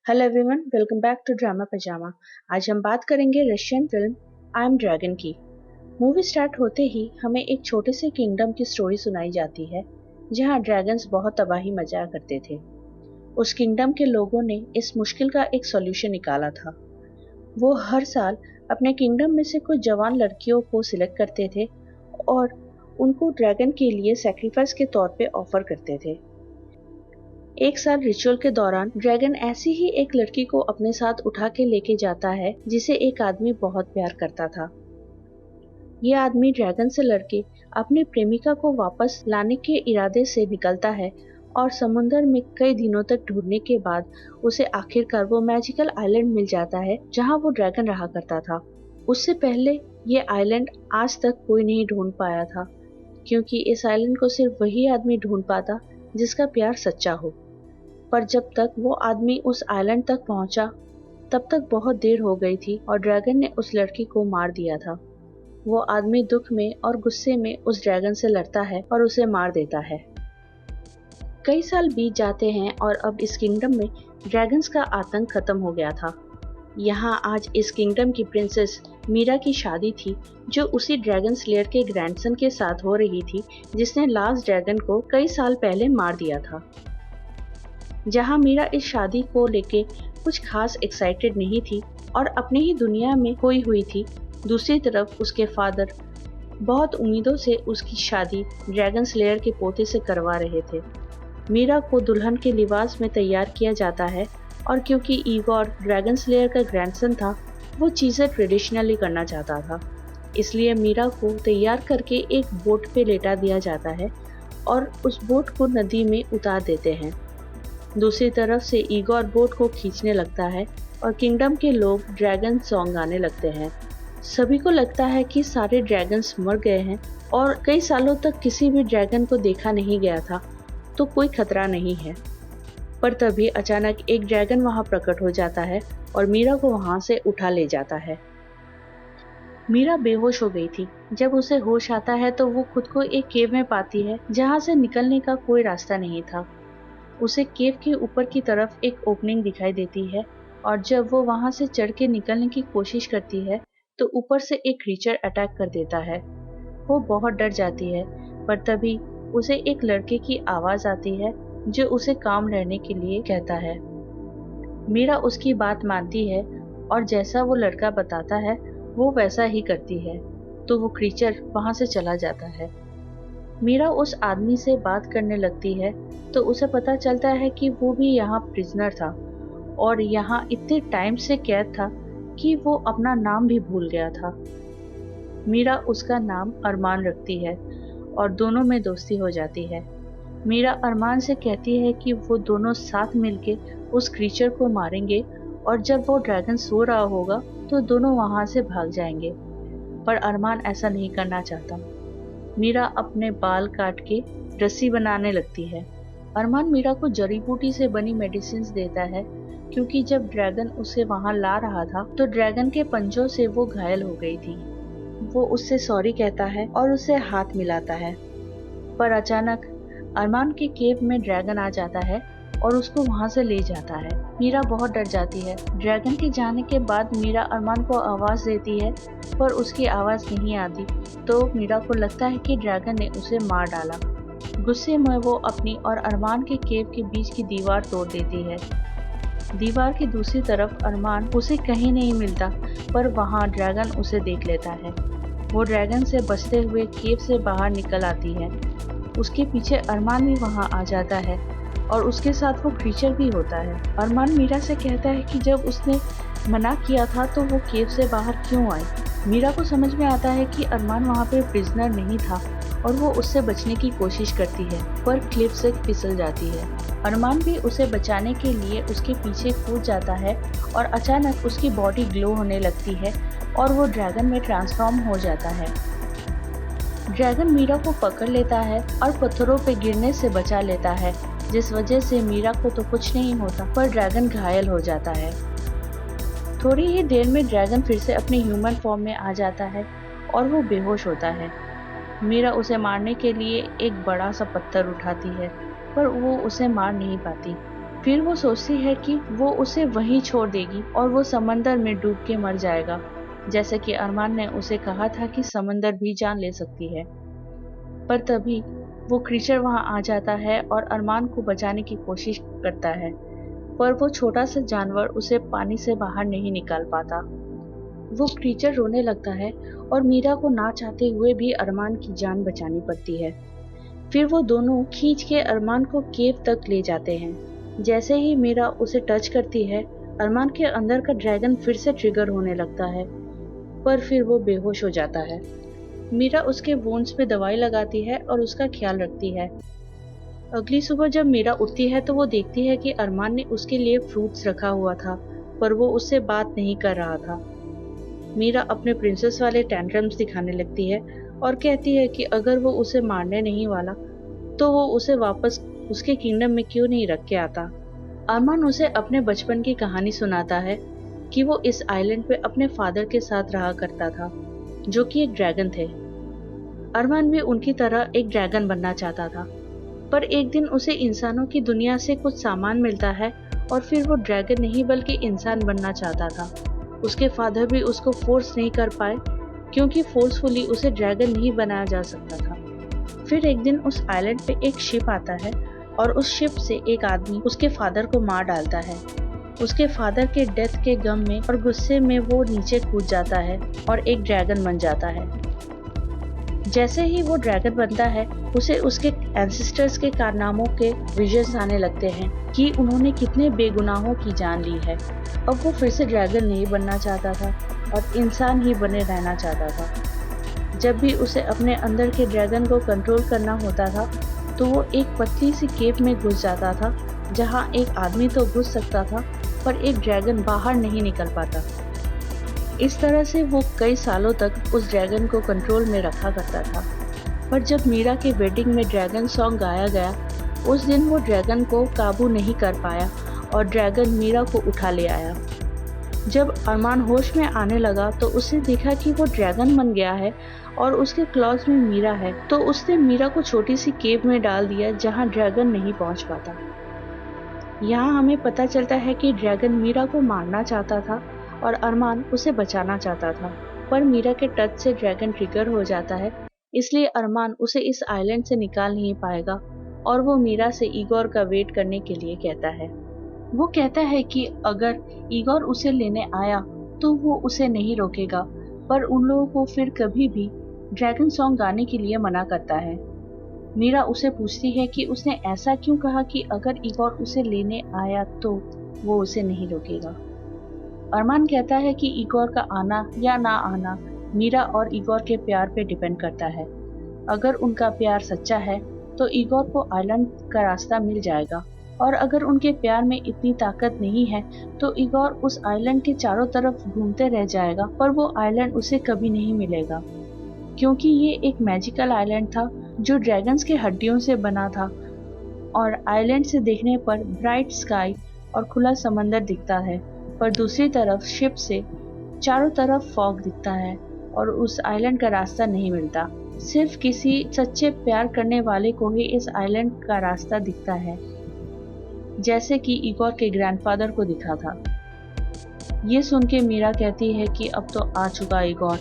Hello everyone, welcome back to drama pajama. आज हम बात करेंगे Russian film I am dragon की। मूवी स्टार्ट होते ही हमें एक छोटे से किंगडम की स्टोरी सुनाई जाती है जहां ड्रैगन्स बहुत तबाही मचाया करते थे। उस किंगडम के लोगों ने इस मुश्किल का एक सॉल्यूशन निकाला था। वो हर साल अपने किंगडम में से कुछ जवान लड़कियों को सिलेक्ट करते थे और उनको ड्रैगन के लिए सैक्रिफाइस के तौर पे ऑफर करते थे। एक साल रिचुअल के दौरान ड्रैगन ऐसी ही एक लड़की को अपने साथ उठा के लेके जाता है जिसे एक आदमी बहुत प्यार करता था। ये आदमी ड्रैगन से लड़के अपनी प्रेमिका को वापस लाने के इरादे से निकलता है और समुंदर में कई दिनों तक ढूंढने के बाद उसे आखिरकार वो मैजिकल आइलैंड मिल जाता है जहां वो ड्रैगन रहा करता था। उससे पहले ये आइलैंड आज तक कोई नहीं ढूंढ पाया था, क्योंकि इस आइलैंड को सिर्फ वही आदमी ढूंढ पाता जिसका प्यार सच्चा हो। पर जब तक वो आदमी उस आइलैंड तक पहुंचा तब तक बहुत देर हो गई थी और ड्रैगन ने उस लड़की को मार दिया था। वो आदमी दुख में और गुस्से में उस ड्रैगन से लड़ता है और उसे मार देता है। कई साल बीत जाते हैं और अब इस किंगडम में ड्रैगन्स का आतंक खत्म हो गया था। यहाँ आज इस किंगडम की प्रिंसेस मीरा की शादी थी, जो उसी ड्रैगन स्लेयर के ग्रैंडसन के साथ हो रही थी जिसने लास्ट ड्रैगन को कई साल पहले मार दिया था। जहां मीरा इस शादी को लेके कुछ खास एक्साइटेड नहीं थी और अपने ही दुनिया में खोई हुई थी, दूसरी तरफ उसके फादर बहुत उम्मीदों से उसकी शादी ड्रैगन स्लेयर के पोते से करवा रहे थे। मीरा को दुल्हन के लिबास में तैयार किया जाता है और क्योंकि ईगोर ड्रैगन स्लेयर का ग्रैंडसन था, वो चीज़ें ट्रेडिशनली करना चाहता था। इसलिए मीरा को तैयार करके एक बोट पे लेटा दिया जाता है और उस बोट को नदी में उतार देते हैं। दूसरी तरफ से ईगोर बोट को खींचने लगता है और किंगडम के लोग ड्रैगन सॉन्ग गाने लगते हैं। सभी को लगता है कि सारे ड्रैगन्स मर गए हैं और कई सालों तक किसी भी ड्रैगन को देखा नहीं गया था, तो कोई खतरा नहीं है। पर तभी अचानक एक ड्रैगन वहां प्रकट हो जाता है और मीरा को वहां से उठा ले जाता है। मीरा बेहोश हो गई थी। जब उसे होश आता है तो वो खुद को एक केव में पाती है जहां से निकलने का कोई रास्ता नहीं था। उसे केव के ऊपर की तरफ एक ओपनिंग दिखाई देती है और जब वो वहां से चढ़ के निकलने की कोशिश करती है तो ऊपर से एक क्रीचर अटैक कर देता है। वो बहुत डर जाती है, पर तभी उसे एक लड़के की आवाज आती है जो उसे काम रहने के लिए कहता है। मीरा उसकी बात मानती है और जैसा वो लड़का बताता है वो वैसा ही करती है, तो वो क्रीचर वहां से चला जाता है। मीरा उस आदमी से बात करने लगती है तो उसे पता चलता है कि वो भी यहाँ प्रिजनर था और यहाँ इतने टाइम से कैद था कि वो अपना नाम भी भूल गया था। मीरा उसका नाम अरमान रखती है और दोनों में दोस्ती हो जाती है। मीरा अरमान से कहती है कि वो दोनों साथ मिलके उस क्रीचर को मारेंगे और जब वो ड्रैगन सो रहा होगा तो दोनों वहां से भाग जाएंगे, पर अरमान ऐसा नहीं करना चाहता। मीरा अपने बाल काट के रस्सी बनाने लगती है। अरमान मीरा को जड़ी बूटी से बनी मेडिसिन देता है, क्योंकि जब ड्रैगन उसे वहां ला रहा था तो ड्रैगन के पंजों से वो घायल हो गई थी। वो उससे सॉरी कहता है और उसे हाथ मिलाता है, पर अचानक अरमान के केव में ड्रैगन आ जाता है और उसको वहां से ले जाता है। मीरा बहुत डर जाती है। ड्रैगन के जाने के बाद मीरा अरमान को आवाज देती है, पर उसकी आवाज नहीं आती, तो मीरा को लगता है कि ड्रैगन ने उसे मार डाला। गुस्से में वो अपनी और अरमान के केव के बीच की दीवार तोड़ देती है। दीवार की दूसरी तरफ अरमान उसे कहीं नहीं मिलता, पर वहां ड्रैगन उसे देख लेता है। वो ड्रैगन से बचते हुए केव से बाहर निकल आती है। उसके पीछे अरमान भी वहां आ जाता है और उसके साथ वो क्रीचर भी होता है। अरमान मीरा से कहता है कि जब उसने मना किया था तो वो केव से बाहर क्यों आई। मीरा को समझ में आता है कि अरमान वहाँ पे प्रिजनर नहीं था और वो उससे बचने की कोशिश करती है, पर क्लिफ से फिसल जाती है। अरमान भी उसे बचाने के लिए उसके पीछे कूद जाता है और अचानक उसकी बॉडी ग्लो होने लगती है और वो ड्रैगन में ट्रांसफॉर्म हो जाता है। ड्रैगन मीरा को पकड़ लेता है और पत्थरों पे गिरने से बचा लेता है, जिस वजह से मीरा को तो कुछ नहीं होता, पर ड्रैगन घायल हो जाता है। थोड़ी ही देर में ड्रैगन फिर से अपने ह्यूमन फॉर्म में आ जाता है और वो बेहोश होता है। मीरा उसे मारने के लिए एक बड़ा सा पत्थर उठाती है, पर वो उसे मार नहीं पाती। फिर वो सोचती है कि वो उसे वहीं छोड़ देगी और वो समंदर में डूब के मर जाएगा, जैसे कि अरमान ने उसे कहा था कि समंदर भी जान ले सकती है। पर तभी वो क्रीचर वहां आ जाता है और अरमान को बचाने की कोशिश करता है, पर वो छोटा सा जानवर उसे पानी से बाहर नहीं निकाल पाता। वो क्रीचर रोने लगता है और मीरा को ना चाहते हुए भी अरमान की जान बचानी पड़ती है। फिर वो दोनों खींच के अरमान को केव तक ले जाते हैं। जैसे ही मीरा उसे टच करती है, अरमान के अंदर का ड्रैगन फिर से ट्रिगर होने लगता है, पर फिर वो बेहोश हो जाता है। मीरा उसके वोन्स पे दवाई लगाती है और उसका ख्याल रखती है। अगली सुबह जब मीरा उठती है तो वो देखती है कि अरमान ने उसके लिए फ्रूट्स रखा हुआ था, पर वो उससे बात नहीं कर रहा था। मीरा अपने प्रिंसेस वाले टेंट्रम्स दिखाने लगती है और कहती है कि अगर वो उसे मारने नहीं वाला तो वो उसे वापस उसके किंगडम में क्यों नहीं रख के आता। अरमान उसे अपने बचपन की कहानी सुनाता है कि वो इस आइलैंड पे अपने फादर के साथ रहा करता था, जो कि एक ड्रैगन थे। अरमान भी उनकी तरह एक ड्रैगन बनना चाहता था, पर एक दिन उसे इंसानों की दुनिया से कुछ सामान मिलता है और फिर वो ड्रैगन नहीं बल्कि इंसान बनना चाहता था। उसके फादर भी उसको फोर्स नहीं कर पाए, क्योंकि फोर्सफुली उसे ड्रैगन नहीं बनाया जा सकता था। फिर एक दिन उस आइलैंड पे एक शिप आता है और उस शिप से एक आदमी उसके फादर को मार डालता है। उसके फादर के डेथ के गम में और गुस्से में वो नीचे कूद जाता है और एक ड्रैगन बन जाता है। जैसे ही वो ड्रैगन बनता है, उसे उसके एंसेस्टर्स के कारनामों के विजन्स आने लगते हैं कि उन्होंने कितने बेगुनाहों की जान ली है। अब वो फिर से ड्रैगन नहीं बनना चाहता था और इंसान ही बने रहना चाहता था। जब भी उसे अपने अंदर के ड्रैगन को कंट्रोल करना होता था तो वो एक पतली सी केव में घुस जाता था, जहाँ एक आदमी तो घुस सकता था पर एक ड्रैगन बाहर नहीं निकल पाता। इस तरह से वो कई सालों तक उस ड्रैगन को कंट्रोल में रखा करता था। पर जब मीरा के वेडिंग में ड्रैगन सॉन्ग गाया गया, उस दिन वो ड्रैगन को काबू नहीं कर पाया और ड्रैगन मीरा को उठा ले आया। जब अरमान होश में आने लगा तो उसे देखा कि वो ड्रैगन बन गया है और उसके क्लॉज में मीरा है, तो उसने मीरा को छोटी सी केव में डाल दिया जहाँ ड्रैगन नहीं पहुँच पाता। यहाँ हमें पता चलता है कि ड्रैगन मीरा को मारना चाहता था और अरमान उसे बचाना चाहता था, पर मीरा के टच से ड्रैगन ट्रिगर हो जाता है, इसलिए अरमान उसे इस आइलैंड से निकाल नहीं पाएगा और वो मीरा से ईगोर का वेट करने के लिए कहता है। वो कहता है कि अगर ईगोर उसे लेने आया तो वो उसे नहीं रोकेगा, पर उन लोगों को फिर कभी भी ड्रैगन सॉन्ग गाने के लिए मना करता है। मीरा उसे पूछती है कि उसने ऐसा क्यों कहा कि अगर ईगोर उसे लेने आया तो वो उसे नहीं रोकेगा। अरमान कहता है कि ईगोर का आना या ना आना मीरा और ईगोर के प्यार पे डिपेंड करता है। अगर उनका प्यार सच्चा है तो ईगोर को आइलैंड का रास्ता मिल जाएगा, और अगर उनके प्यार में इतनी ताकत नहीं है तो ईगोर उस आइलैंड के चारों तरफ घूमते रह जाएगा, पर वो आइलैंड उसे कभी नहीं मिलेगा, क्योंकि ये एक मैजिकल आइलैंड था जो ड्रैगन्स के हड्डियों से बना था। और आइलैंड से देखने पर ब्राइट स्काई और खुला समंदर दिखता है, पर दूसरी तरफ शिप से चारों तरफ फॉग दिखता है और उस आइलैंड का रास्ता नहीं मिलता। सिर्फ किसी सच्चे प्यार करने वाले को ही इस आइलैंड का रास्ता दिखता है, जैसे कि ईगोर के ग्रैंडफादर को दिखा था। ये सुन के मीरा कहती है कि अब तो आ चुका ईगोर,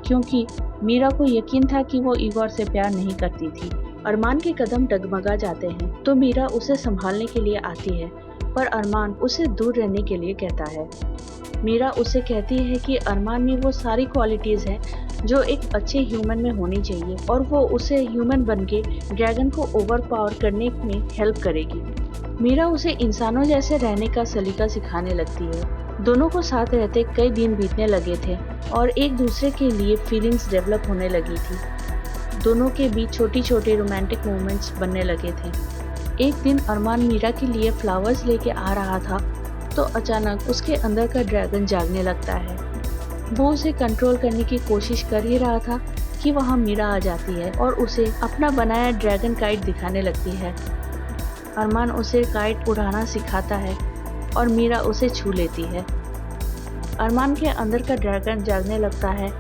क्योंकि मीरा को यकीन था कि वो ईगोर से प्यार नहीं करती थी। अरमान के कदम डगमगा जाते हैं तो मीरा उसे संभालने के लिए आती है, पर अरमान उसे दूर रहने के लिए कहता है। मीरा उसे कहती है कि अरमान में वो सारी क्वालिटीज हैं जो एक अच्छे ह्यूमन में होनी चाहिए और वो उसे ह्यूमन बनके ड्रैगन को ओवरपावर करने में हेल्प करेगी। मीरा उसे इंसानों जैसे रहने का सलीका सिखाने लगती है। दोनों को साथ रहते कई दिन बीतने लगे थे और एक दूसरे के लिए फीलिंग्स डेवलप होने लगी थी। दोनों के बीच छोटी छोटी रोमांटिक मोमेंट्स बनने लगे थे। एक दिन अरमान मीरा के लिए फ्लावर्स लेके आ रहा था तो अचानक उसके अंदर का ड्रैगन जागने लगता है। वो उसे कंट्रोल करने की कोशिश कर ही रहा था कि वहाँ मीरा आ जाती है और उसे अपना बनाया ड्रैगन काइट दिखाने लगती है। अरमान उसे काइट उड़ाना सिखाता है और मीरा उसे छू लेती है। अरमान के अंदर का ड्रैगन जागने लगता है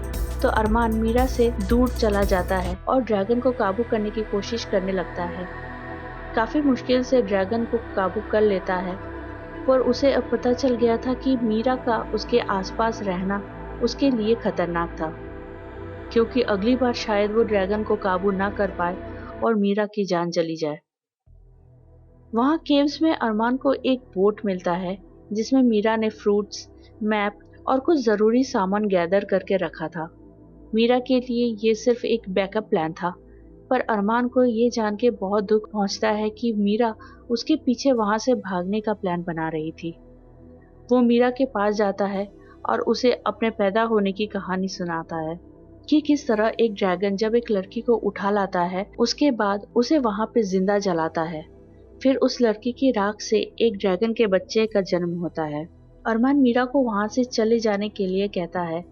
तो अरमान मीरा से दूर चला जाता है और ड्रैगन को काबू करने की कोशिश करने लगता है। काफी मुश्किल से ड्रैगन को काबू कर लेता है, पर उसे अब पता चल गया था कि मीरा का उसके आसपास रहना उसके लिए खतरनाक था, क्योंकि अगली बार शायद वो ड्रैगन को काबू ना कर पाए और मीरा की जान चली जाए। वहां केव्स में अरमान को एक बोट मिलता है जिसमें मीरा ने फ्रूट्स, मैप और कुछ जरूरी सामान गैदर करके रखा था। मीरा के लिए ये सिर्फ एक बैकअप प्लान था, पर अरमान को ये जान के बहुत दुख पहुंचता है कि मीरा उसके पीछे वहां से भागने का प्लान बना रही थी। वो मीरा के पास जाता है और उसे अपने पैदा होने की कहानी सुनाता है कि किस तरह एक ड्रैगन जब एक लड़की को उठा लाता है, उसके बाद उसे वहां पे जिंदा जलाता है। फिर उस लड़की की राख से एक ड्रैगन के बच्चे का जन्म होता है। अरमान मीरा को वहां से चले जाने के लिए कहता है,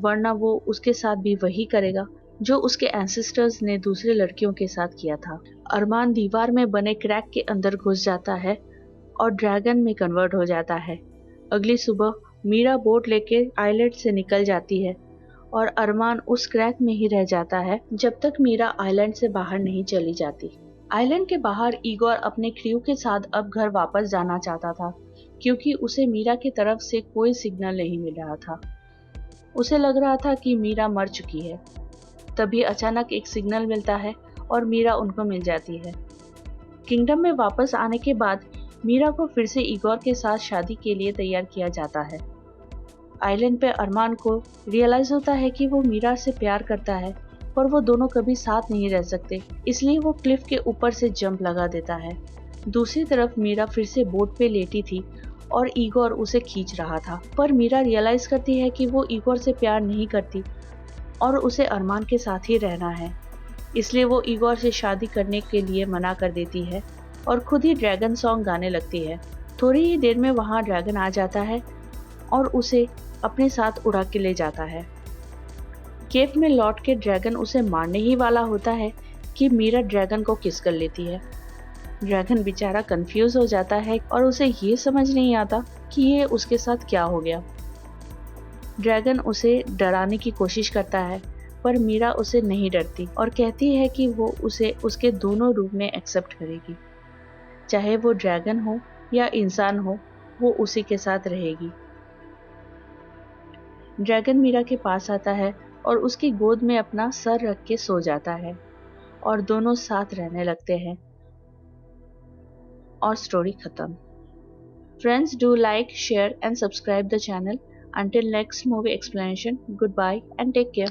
वरना वो उसके साथ भी वही करेगा जो उसके एंसेस्टर्स ने दूसरे लड़कियों के साथ किया था। अरमान दीवार में बने क्रैक के अंदर घुस जाता है और ड्रैगन में कन्वर्ट हो जाता है। अगली सुबह मीरा बोट लेके आइलैंड से निकल जाती है और अरमान उस क्रैक में ही रह जाता है जब तक मीरा आइलैंड से बाहर नहीं चली जाती। आइलैंड के बाहर इगोर अपने क्रू के साथ अब घर वापस जाना चाहता था, क्योंकि उसे मीरा की तरफ से कोई सिग्नल नहीं मिल रहा था। उसे लग रहा था कि मीरा मर चुकी है। तभी अचानक एक सिग्नल मिलता है और मीरा उनको मिल जाती है। किंगडम में वापस आने के बाद मीरा को फिर से इगोर के साथ शादी के लिए तैयार किया जाता है। आइलैंड पे अरमान को रियलाइज होता है कि वो मीरा से प्यार करता है, पर वो दोनों कभी साथ नहीं रह सकते, इसलिए वो क्लिफ के ऊपर से जंप लगा देता है। दूसरी तरफ मीरा फिर से बोट पे लेटी थी और इगोर उसे खींच रहा था, पर मीरा रियलाइज करती है कि वो इगोर से प्यार नहीं करती और उसे अरमान के साथ ही रहना है। इसलिए वो इगोर से शादी करने के लिए मना कर देती है और खुद ही ड्रैगन सॉन्ग गाने लगती है। थोड़ी ही देर में वहां ड्रैगन आ जाता है और उसे अपने साथ उड़ा के ले जाता है। केव में लौट के ड्रैगन उसे मारने ही वाला होता है कि मीरा ड्रैगन को किस कर लेती है। ड्रैगन बेचारा कंफ्यूज हो जाता है और उसे ये समझ नहीं आता कि ये उसके साथ क्या हो गया। ड्रैगन उसे डराने की कोशिश करता है, पर मीरा उसे नहीं डरती और कहती है कि वो उसे उसके दोनों रूप में एक्सेप्ट करेगी। चाहे वो ड्रैगन हो या इंसान हो, वो उसी के साथ रहेगी। ड्रैगन मीरा के पास आता है और उसकी गोद में अपना सर रख के सो जाता है और दोनों साथ रहने लगते हैं और स्टोरी खत्म। Friends, do like, share and subscribe the channel. Until next movie explanation, goodbye and take care.